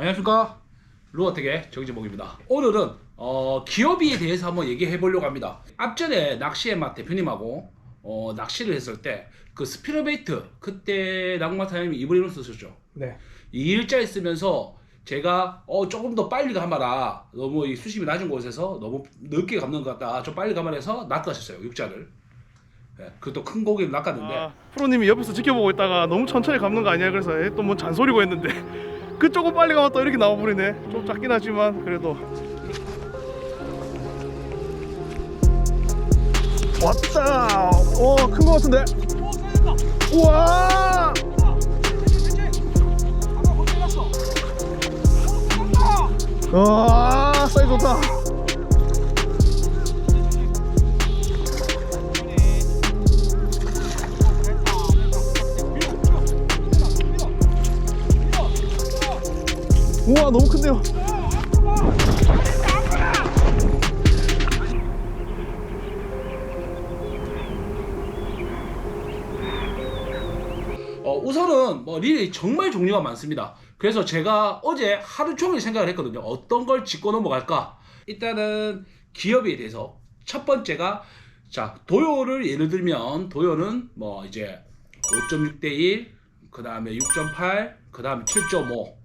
안녕하십니까, 루어텍의 정진목입니다. 오늘은 기어비에 대해서 한번 얘기해 보려고 합니다. 앞전에 낚시의 맛 대표님하고 낚시를 했을 때 그 스피너베이트, 그때 낭마 사장님이 이브리론 쓰셨죠. 네. 2일째 쓰면서 제가 조금 더 빨리 감아라, 너무 이 수심이 낮은 곳에서 너무 늦게 감는 것 같다, 좀 빨리 감아라 해서 낚아셨어요, 육자를. 네, 그것도 큰 고기를 낚았는데 프로님이 옆에서 지켜보고 있다가 너무 천천히 감는 거 아니야? 그래서 또 뭐 잔소리고 했는데 그 조금 빨리 가면 또 이렇게 나와버리네. 좀 작긴 하지만 그래도 왔다. 큰 거 같은데. 우와. 사이즈 좋다. 우와, 너무 큰데요. 우선은 릴이 정말 종류가 많습니다. 그래서 제가 어제 하루 종일 생각을 했거든요. 어떤 걸 짚고 넘어갈까. 일단은 기업에 대해서 첫 번째가, 자, 도요를 예를 들면, 도요는 이제 5.6대 1, 그 다음에 6.8, 그 다음에 7.5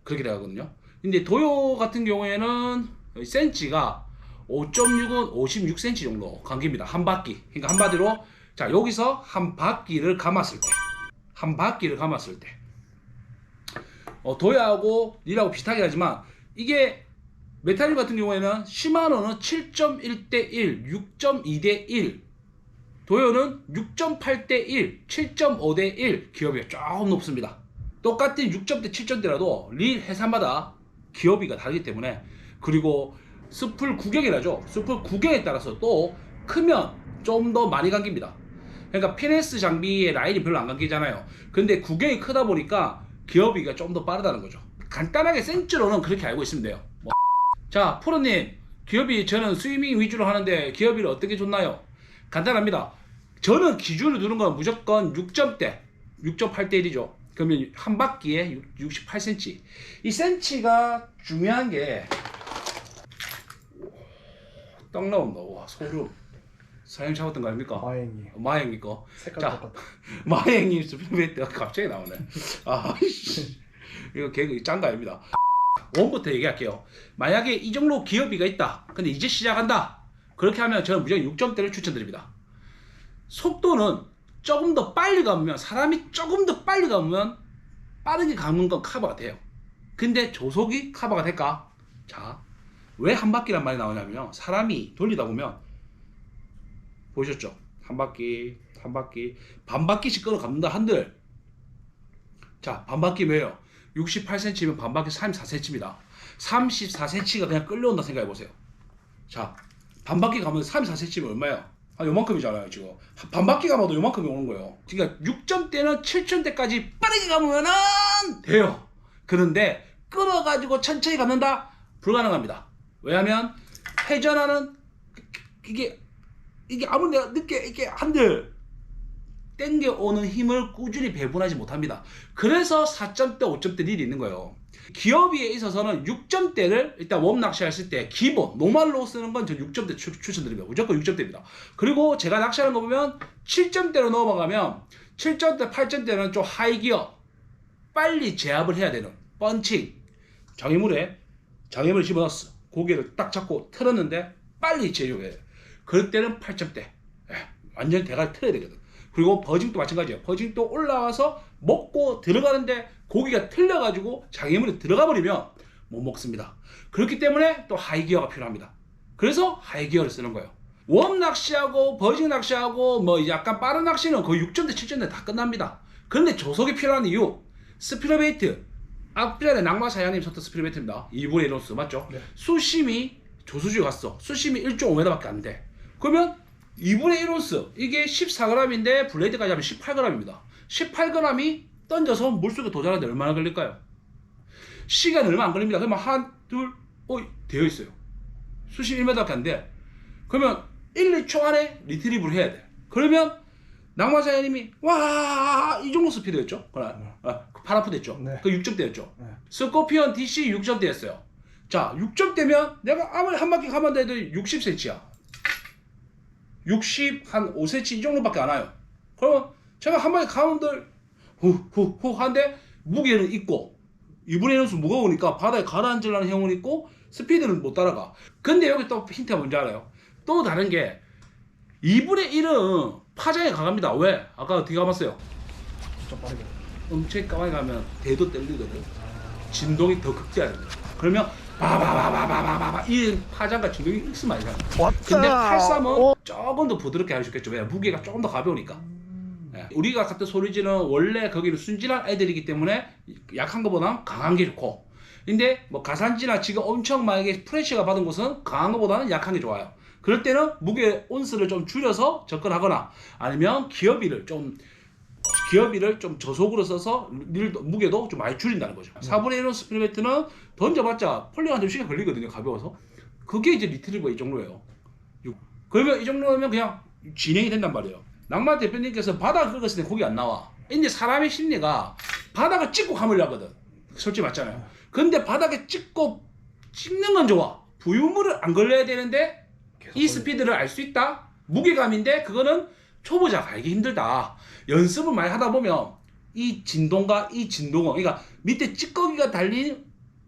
그렇게 되거든요. 근데 도요 같은 경우에는 센치가 5.6은 56cm 정도 감깁니다. 한 바퀴. 그러니까 한마디로, 자, 여기서 한 바퀴를 감았을 때, 도야하고 릴하고 비슷하게 하지만, 이게 메탈릴 같은 경우에는 시마노는 7.1대 1, 6.2대 1, 도요는 6.8대 1, 7.5대 1, 기어비가 조금 높습니다. 똑같은 6점대 7점대라도 릴 해산마다 기어비가 다르기 때문에, 그리고 스풀 구경이라죠. 스풀 구경에 따라서 또 크면 좀 더 많이 감깁니다. 그러니까 피네스 장비의 라인이 별로 안 감기잖아요. 근데 구경이 크다 보니까 기어비가 좀 더 빠르다는 거죠. 간단하게 센치로는 그렇게 알고 있으면 돼요. 자, 프로님, 기어비 저는 스위밍 위주로 하는데 기어비를 어떻게 줬나요? 간단합니다. 저는 기준을 두는 건 무조건 6점대, 6.8대 1이죠. 그러면 한 바퀴에 68cm. 이 센치가 중요한 게, 떡 나온다. 와, 소름. 사장님 잡았던 거 아닙니까? 마행이. 마행이 거. 색깔 자, 똑같다. 마행이 스피드메이트가 갑자기 나오네. 아이씨. 이거 개그 짠 거 아닙니다. 원부터 얘기할게요. 만약에 이 정도 기어비가 있다, 근데 이제 시작한다, 그렇게 하면 저는 무조건 6점대를 추천드립니다. 속도는 조금 더 빨리 감으면, 사람이 조금 더 빨리 감으면 빠르게 감는 건 커버가 돼요. 근데 조속이 커버가 될까? 자, 왜 한 바퀴란 말이 나오냐면, 사람이 돌리다 보면, 보셨죠? 한 바퀴, 반 바퀴씩 끌어 감는다 한들, 자, 반 바퀴 왜요? 68cm면 반 바퀴 34cm입니다. 34cm가 그냥 끌려온다 생각해 보세요. 자, 반 바퀴 가면 34cm면 얼마예요? 요만큼이잖아요, 지금. 반 바퀴 가면도 요만큼이 오는 거예요. 그러니까 6점대는 7점대까지 빠르게 감으면은 돼요. 그런데 끌어가지고 천천히 감는다? 불가능합니다. 왜냐하면 회전하는, 이게 아무리 내가 늦게 이렇게 한들 땡겨오는 힘을 꾸준히 배분하지 못합니다. 그래서 4점대, 5점대 릴이 있는 거예요. 기어비에 있어서는 6점대를 일단 웜 낚시했을 때 기본 노말로 쓰는 건 전 6점대 추천드립니다. 무조건 6점대입니다. 그리고 제가 낚시하는 거 보면 7점대로 넘어가면, 7점대, 8점대는 좀 하이기어, 빨리 제압을 해야 되는 펀칭, 장애물을 집어넣었어, 고개를 딱 잡고 틀었는데 빨리 제압해야 돼. 그럴 때는 8점대, 완전 대가리 틀어야 되거든. 그리고 버징도 마찬가지예요. 버징도 올라와서 먹고 들어가는데 고기가 틀려가지고 장애물이 들어가 버리면 못 먹습니다. 그렇기 때문에 또 하이기어가 필요합니다. 그래서 하이기어를 쓰는 거예요. 웜 낚시하고 버징 낚시하고 이제 약간 빠른 낚시는 거의 6점대 7점대 다 끝납니다. 그런데 조속이 필요한 이유, 스피너베이트, 앞전에 낭마 사장님 썼던 스피너베이트입니다. 2분의 1온스 맞죠? 네. 수심이 조수주에 갔어. 수심이 1.5m밖에 안 돼. 그러면 2분의 1온스, 이게 14g인데 블레이드까지 하면 18g입니다. 18g이 던져서 물속에 도전하는데 얼마나 걸릴까요? 시간은 얼마 안 걸립니다. 그러면 한, 둘, 되어 있어요. 수심 1m밖에 안 돼. 그러면 1, 2초 안에 리트리브를 해야 돼. 그러면 낭만 사장님이 와 이 정도 스피드였죠. 그날 8아프됐죠. 네. 그 6점대였죠. 네. 스코피언 DC 6점대였어요. 자 6점대면 내가 아무리 한 바퀴 가만 해도 60cm야. 60한 5cm 이 정도밖에 안 와요. 그러면 제가 한 바퀴 가면들 후후후 한데 무게는 있고 이분의 수 무거우니까 바다에 가라앉으려는 형은 있고 스피드는 못 따라가. 근데 여기 또 힌트가 뭔지 알아요? 또 다른 게 2분의 1은 파장에 강합니다. 왜? 아까 어떻게 가봤어요? 좀 빠르게. 엄청 까마귀 가면 대도 떨리거든. 진동이 더 극대화됩니다. 그러면 바바바바바바바 이 파장과 진동이 있으면 아니잖아. 근데 83은 조금 더 부드럽게 할 수 있겠죠. 왜? 무게가 조금 더 가벼우니까. 예. 우리가 같은 소리지는 원래 거기는 순진한 애들이기 때문에 약한 것보다는 강한 게 좋고, 근데 뭐 가산지나 지금 엄청 만약에 프레시가 받은 곳은 강한 것보다는 약한 게 좋아요. 그럴 때는 무게 온수를 좀 줄여서 접근하거나 아니면 기어비를 좀 저속으로 써서 무게도 좀 많이 줄인다는 거죠. 4분의 1호 스피드베트는 던져봤자 폴링한 2시간 걸리거든요. 가벼워서. 그게 이제 리트리버 이 정도예요. 그러면 이 정도면 그냥 진행이 된단 말이에요. 낭만 대표님께서 바닥을 긁었을 때 거기 안 나와. 근데 사람의 심리가 바닥을 찍고 감으려 하거든. 솔직히 맞잖아요. 근데 바닥에 찍는 건 좋아. 부유물을 안 걸려야 되는데 이 스피드를 알 수 있다? 무게감인데 그거는 초보자가 알기 힘들다. 연습을 많이 하다 보면 이 진동과 이 진동은, 그러니까 밑에 찌꺼기가 달린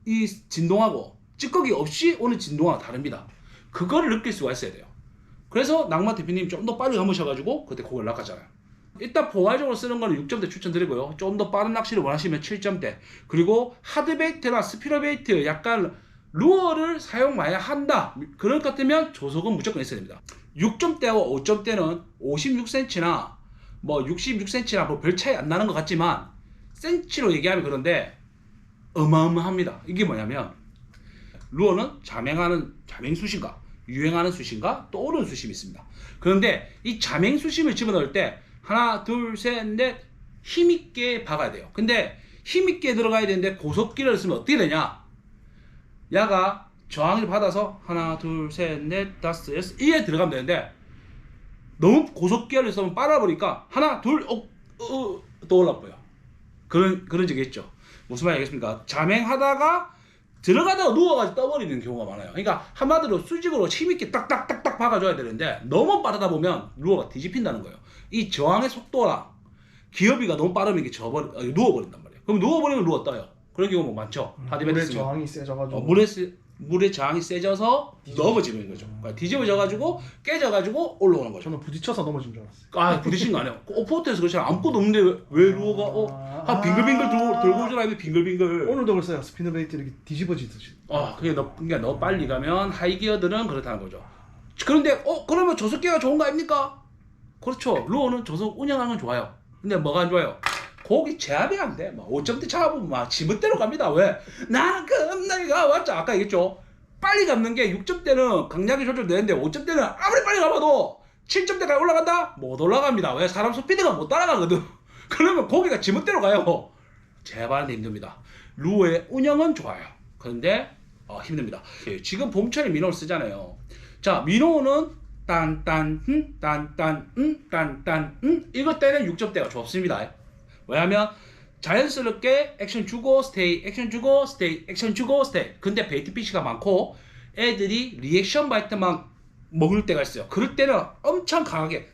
이 진동하고 찌꺼기 없이 오는 진동하고 다릅니다. 그거를 느낄 수가 있어야 돼요. 그래서 낭만 대표님 좀 더 빨리 감으셔가지고 그때 고기를 낚았잖아요. 일단 포괄적으로 쓰는 거는 6점대 추천드리고요. 좀 더 빠른 낚시를 원하시면 7점대. 그리고 하드베이트나 스피너베이트 약간 루어를 사용 많이 한다. 그럴 것 같으면 조속은 무조건 있어야 됩니다. 6점대와 5점대는 56cm나 뭐 66cm나 뭐 별 차이 안 나는 것 같지만 cm로 얘기하면 그런데 어마어마합니다. 이게 뭐냐면 루어는 자맹 수심과 유행하는 수심과 또 오르는 수심이 있습니다. 그런데 이 자맹 수심을 집어넣을 때 하나 둘 셋 넷 힘있게 박아야 돼요. 근데 힘있게 들어가야 되는데 고속기를 쓰면 어떻게 되냐, 야가 저항을 받아서 하나 둘 셋 넷 다섯 여섯 이에 들어가면 되는데 너무 고속기어를 쓰면 빨아버리니까 하나 둘 또 올라버려. 그런 적이 있죠. 무슨 말인지 알겠습니까? 자맹하다가 들어가다가 누워가지고 떠버리는 경우가 많아요. 그러니까 한마디로 수직으로 힘있게 딱딱딱딱 박아줘야 되는데 너무 빠르다 보면 루어가 뒤집힌다는 거예요. 이 저항의 속도랑 기어비가 너무 빠르면 이게 누워버린단 말이에요. 그럼 누워버리면 루어 떠요. 그런 경우 뭐 많죠. 물의 저항이 세져가지고 물의 저항이 세져서 넘어지는 거죠. 그러니까 뒤집어져가지고 깨져가지고 올라오는 거죠. 저는 부딪혀서 넘어진 줄 알았어요. 아, 부딪힌 거 아니에요. 오포트에서 그렇잖아. 아무것도 없는데 왜 루어가 빙글빙글 들고 오잖아. 빙글빙글. 오늘도 그랬어요. 스피너베이트 이렇게 뒤집어지듯이. 그러니까 너 빨리 가면 하이기어들은 그렇다는 거죠. 그런데 그러면 저속기가 좋은 거 아닙니까? 그렇죠. 루어는 저속 운영하는 건 좋아요. 근데 뭐가 안 좋아요? 고기 제압이 안 돼. 막 5점대 잡으면 막 지멋대로 갑니다. 왜? 나는 내가 왔죠. 아까 얘기했죠. 빨리 잡는 게 6점대는 강약이 조절되는데 5점대는 아무리 빨리 가봐도 7점대까지 올라간다? 못 올라갑니다. 왜? 사람 스피드가 못 따라가거든. 그러면 고기가 지멋대로 가요. 제압하는데 힘듭니다. 루어의 운영은 좋아요. 그런데 힘듭니다. 지금 봄철에 민호를 쓰잖아요. 자, 민호는 딴딴 이것 때는 6점대가 좋습니다. 왜냐면 자연스럽게 액션 주고 스테이, 액션 주고 스테이, 액션 주고 스테이. 근데 베이트피쉬가 많고 애들이 리액션 바이트만 먹을 때가 있어요. 그럴 때는 엄청 강하게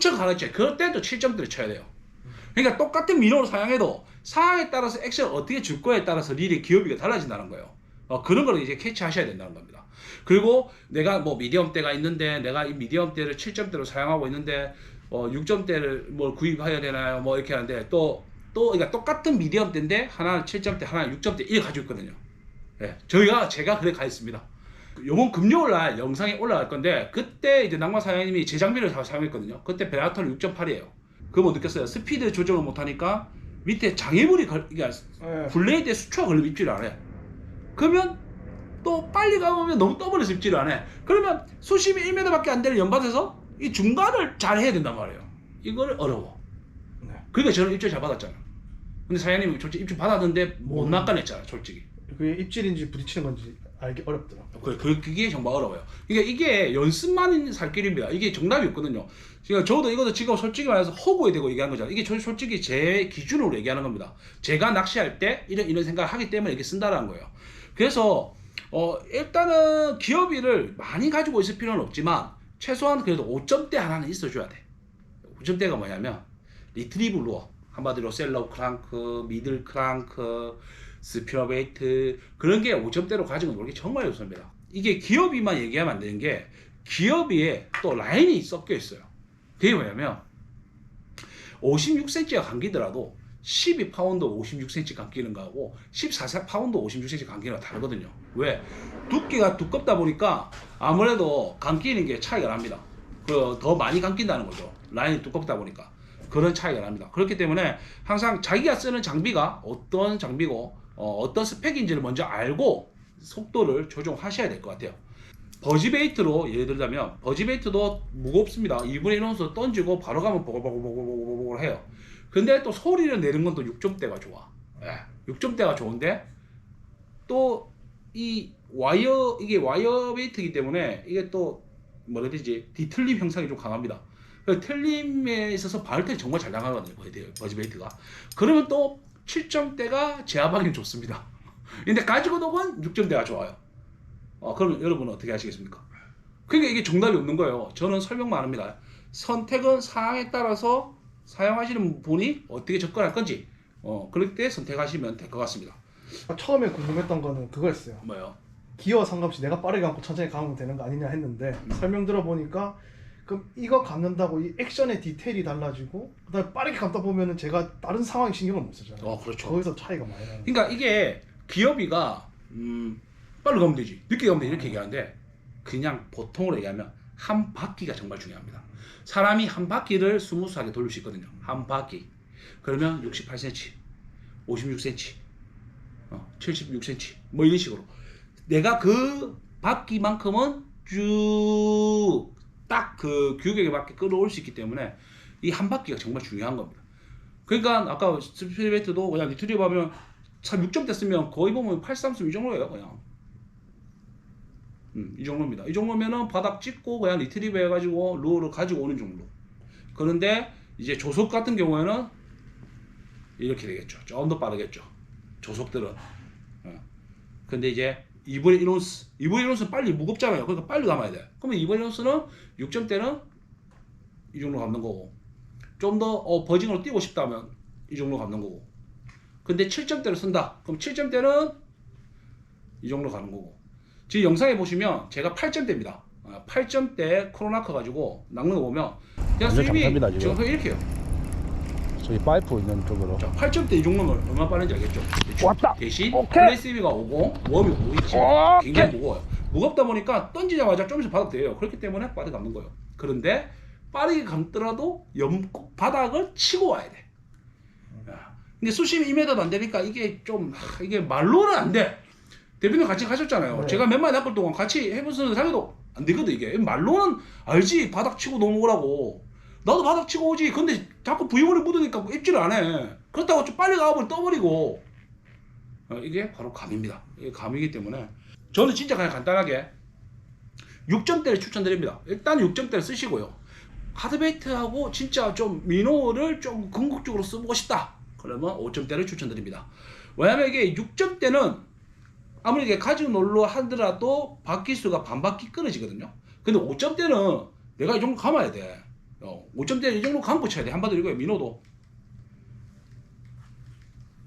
쳐요. 그럴 때도 7점대를 쳐야 돼요. 그러니까 똑같은 민호를 사용해도 상황에 따라서 액션을 어떻게 줄 거에 따라서 릴의 기어비가 달라진다는 거예요. 그런 거를 이제 캐치하셔야 된다는 겁니다. 그리고 내가 뭐 미디엄대가 있는데 내가 이 미디엄대를 7점대로 사용하고 있는데 6점대를 뭐 구입해야 되나요? 뭐 이렇게 하는데 또 그러니까 똑같은 미디엄대인데 하나는 7점대, 하나는 6점대 이렇게 가지고 있거든요. 예, 제가 그래 가 있습니다. 요번 금요일 날 영상이 올라갈 건데 그때 이제 낭만 사장님이 제 장비를 다 사용했거든요. 그때 베라톨 6.8이에요. 그거 뭐 느꼈어요? 스피드 조절을 못하니까 밑에 장애물이 그러니까 블레이드에 수초가 걸리면 입질을 안 해. 그러면 또 빨리 가보면 너무 떠버려서 입질을 안 해. 그러면 수심이 1m밖에 안 되는 연밭에서 이 중간을 잘 해야 된단 말이에요. 이거를 어려워. 그러니까 저는 입질 잘 받았잖아요. 근데 사장님이 솔직히 입질 받았는데 못 낚아냈잖아요. 솔직히. 그게 입질인지 부딪히는 건지 알기 어렵더라. 그게 정말 어려워요. 이게 연습만 살 길입니다. 이게 정답이 없거든요. 저도 이것도 지금 솔직히 말해서 허구에 대고 얘기하는 거잖아요. 이게 솔직히 제 기준으로 얘기하는 겁니다. 제가 낚시할 때 이런 생각을 하기 때문에 이렇게 쓴다라는 거예요. 그래서 일단은 기어비를 많이 가지고 있을 필요는 없지만 최소한 그래도 5점대 하나는 있어줘야 돼. 5점대가 뭐냐면 리트리브 루어, 한마디로 셀러 크랑크, 미들 크랑크, 스피너베이트, 그런 게 5점대로 가지고 놀기 정말 좋습니다. 이게 기어비만 얘기하면 안 되는 게 기어비에 또 라인이 섞여 있어요. 그게 뭐냐면 56cm가 감기더라도 12파운드 56cm 감기는 거하고 14파운드 56cm 감기는 거 다르거든요. 왜? 두께가 두껍다 보니까 아무래도 감기는 게 차이가 납니다. 더 많이 감긴다는 거죠. 라인이 두껍다 보니까 그런 차이가 납니다. 그렇기 때문에 항상 자기가 쓰는 장비가 어떤 장비고 어떤 스펙인지를 먼저 알고 속도를 조정하셔야 될 것 같아요. 버지베이트로 예를 들자면 버지베이트도 무겁습니다. 2분의 1온수 던지고 바로 가면 보글보글 해요. 근데 또 소리를 내는 건 또 6점대가 좋아. 6점대가 좋은데 또 이 와이어, 이게 와이어 베이트이기 때문에 이게 또 뭐라 해야 되지, 뒤틀림 형상이 좀 강합니다. 틀림에 있어서 바늘털이 정말 잘 나가거든요, 버지베이트가. 그러면 또 7점대가 제압하기는 좋습니다. 근데 가지고 녹은 6점대가 좋아요. 그럼 여러분은 어떻게 하시겠습니까? 그러니까 이게 정답이 없는 거예요. 저는 설명만 합니다. 선택은 상황에 따라서 사용하시는 분이 어떻게 접근할 건지 그럴 때 선택하시면 될 것 같습니다. 처음에 궁금했던 거는 그거였어요. 뭐요? 기어 상관없이 내가 빠르게 감고 천천히 감으면 되는 거 아니냐 했는데 설명 들어보니까 그럼 이거 감는다고 이 액션의 디테일이 달라지고 그다음에 빠르게 감다 보면은 제가 다른 상황에 신경을 못 쓰잖아요. 그렇죠. 거기서 차이가 많이 나요. 그러니까 이게 기어비가 빨리 가면 되지, 늦게 가면 되지 이렇게 얘기하는데 그냥 보통으로 얘기하면 한 바퀴가 정말 중요합니다. 사람이 한 바퀴를 스무스하게 돌릴 수 있거든요. 한 바퀴. 그러면 68cm, 56cm, 76cm 뭐 이런 식으로 내가 그 바퀴만큼은 쭉 딱 그 규격에 맞게 끌어올 수 있기 때문에 이 한 바퀴가 정말 중요한 겁니다. 그러니까 아까 스피드베이트도 그냥 리트리브 하면 6점대 쓰면 거의 보면 833 이 정도예요. 그냥 이 정도입니다. 이 정도면은 바닥 찍고 그냥 리트리브 해가지고 루어를 가지고 오는 정도. 그런데 이제 조속 같은 경우에는 이렇게 되겠죠. 좀 더 빠르겠죠. 조속들은. 근데 이제 2분의 1온스, 2분의 1온스는 빨리 무겁잖아요. 그러니까 빨리 감아야 돼. 그러면 2분의 1온스는 6점대는 이 정도 감는 거고, 좀 더 버징으로 뛰고 싶다면 이 정도 감는 거고. 근데 7점대를 쓴다. 그럼 7점대는 이 정도 가는 거고. 지금 영상에 보시면 제가 8점대입니다. 8점대 크로나커 가지고 낚는 거 보면 그냥 수입이 지금 이렇게 해요. 저기 파이프 있는 쪽으로. 자, 8점대 이 정도면 얼마나 빠른지 알겠죠? 왔다. 대신 오케이. 플레이스비가 오고 웜이 오고 있지. 굉장히 무거워요. 무겁다 보니까 던지자마자 좀 있으면 바닥 돼요. 그렇기 때문에 빠르게 감는 거예요. 그런데 빠르게 감더라도 꼭 바닥을 치고 와야 돼. 근데 수심이 2m도 안 되니까 이게 좀 이게 말로는 안 돼. 대표님 같이 가셨잖아요. 네. 제가 몇 마리 낚을 동안 같이 해보는 사람도 안 되거든. 이게 말로는 알지, 바닥 치고 넘어오라고. 나도 바닥 치고 오지. 근데 자꾸 부유물이 묻으니까 입질을 안 해. 그렇다고 좀 빨리 가버리 떠버리고. 이게 바로 감입니다. 이게 감이기 때문에 저는 진짜 그냥 간단하게 6점대를 추천드립니다. 일단 6점대를 쓰시고요. 하드베이트하고 진짜 좀 미노를 좀 궁극적으로 써보고 싶다. 그러면 5점대를 추천드립니다. 왜냐면 이게 6점대는 아무리 이게 가지고 놀러 하더라도 바퀴수가 반바퀴 끊어지거든요. 근데 5점대는 내가 이 정도 감아야 돼. 5점대는 이 정도 감고 쳐야 돼. 한 바퀴 이거예요. 민호도.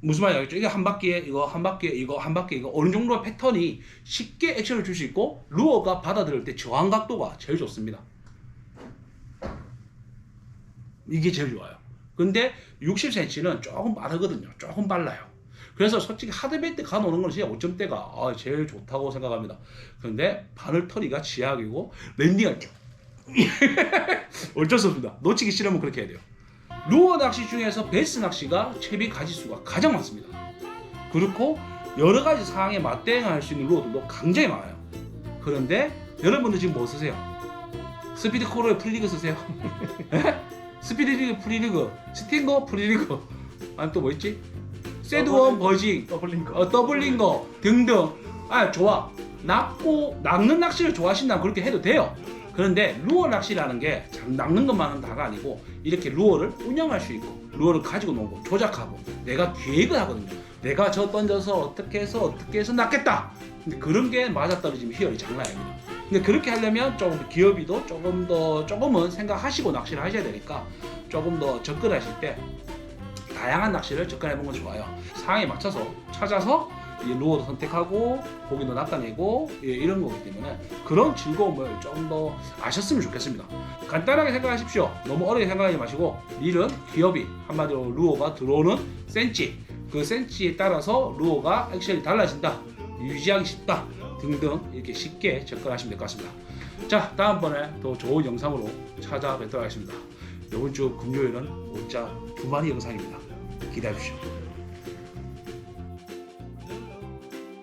무슨 말인지 알겠죠? 이게 한 바퀴에 이거, 한 바퀴에 이거, 한 바퀴에 이거 어느 정도의 패턴이 쉽게 액션을 줄 수 있고 루어가 받아들일 때 저항 각도가 제일 좋습니다. 이게 제일 좋아요. 근데 60cm는 조금 빠르거든요. 조금 빨라요. 그래서 솔직히 하드베이트 가노는 건 진짜 5점대가 제일 좋다고 생각합니다. 근데 바늘터리가 지약이고 랜딩할 때 어쩔 수 없습니다. 놓치기 싫으면 그렇게 해야 돼요. 루어 낚시 중에서 베스 낚시가 채비 가지수가 가장 많습니다. 그렇고 여러 가지 상황에 맞대응할 수 있는 루어들도 굉장히 많아요. 그런데 여러분들 지금 뭐 쓰세요? 스피드 코로의 프리리그 쓰세요? 스피드리그 프리리그, 스팅거 프리리그, 아니 또 뭐 있지? 세드원 버징, 더블링거 등등. 좋아. 낚는 낚시를 좋아하신다면 그렇게 해도 돼요. 그런데 루어 낚시라는 게 낚는 것만은 다가 아니고 이렇게 루어를 운영할 수 있고 루어를 가지고 놀고 조작하고 내가 계획을 하거든요. 내가 저 던져서 어떻게 해서 낚겠다. 근데 그런 게 맞아떨어지면 희열이 장난 아닙니다. 근데 그렇게 하려면 조금 기업이도 조금은 생각하시고 낚시를 하셔야 되니까 조금 더 접근하실 때 다양한 낚시를 접근해 보는 건 좋아요. 상황에 맞춰서 찾아서 이 루어도 선택하고 고기도 낚아내고 이런 거기 때문에 그런 즐거움을 좀 더 아셨으면 좋겠습니다. 간단하게 생각하십시오. 너무 어렵게 생각하지 마시고 릴은 기업이 한마디로 루어가 들어오는 센치 그 센치에 따라서 루어가 액션이 달라진다 유지하기 쉽다 등등 이렇게 쉽게 접근하시면 될 것 같습니다. 자 다음번에 더 좋은 영상으로 찾아뵙도록 하겠습니다. 이번 주 금요일은 오자 2마리 영상입니다. 기대해 주십시오.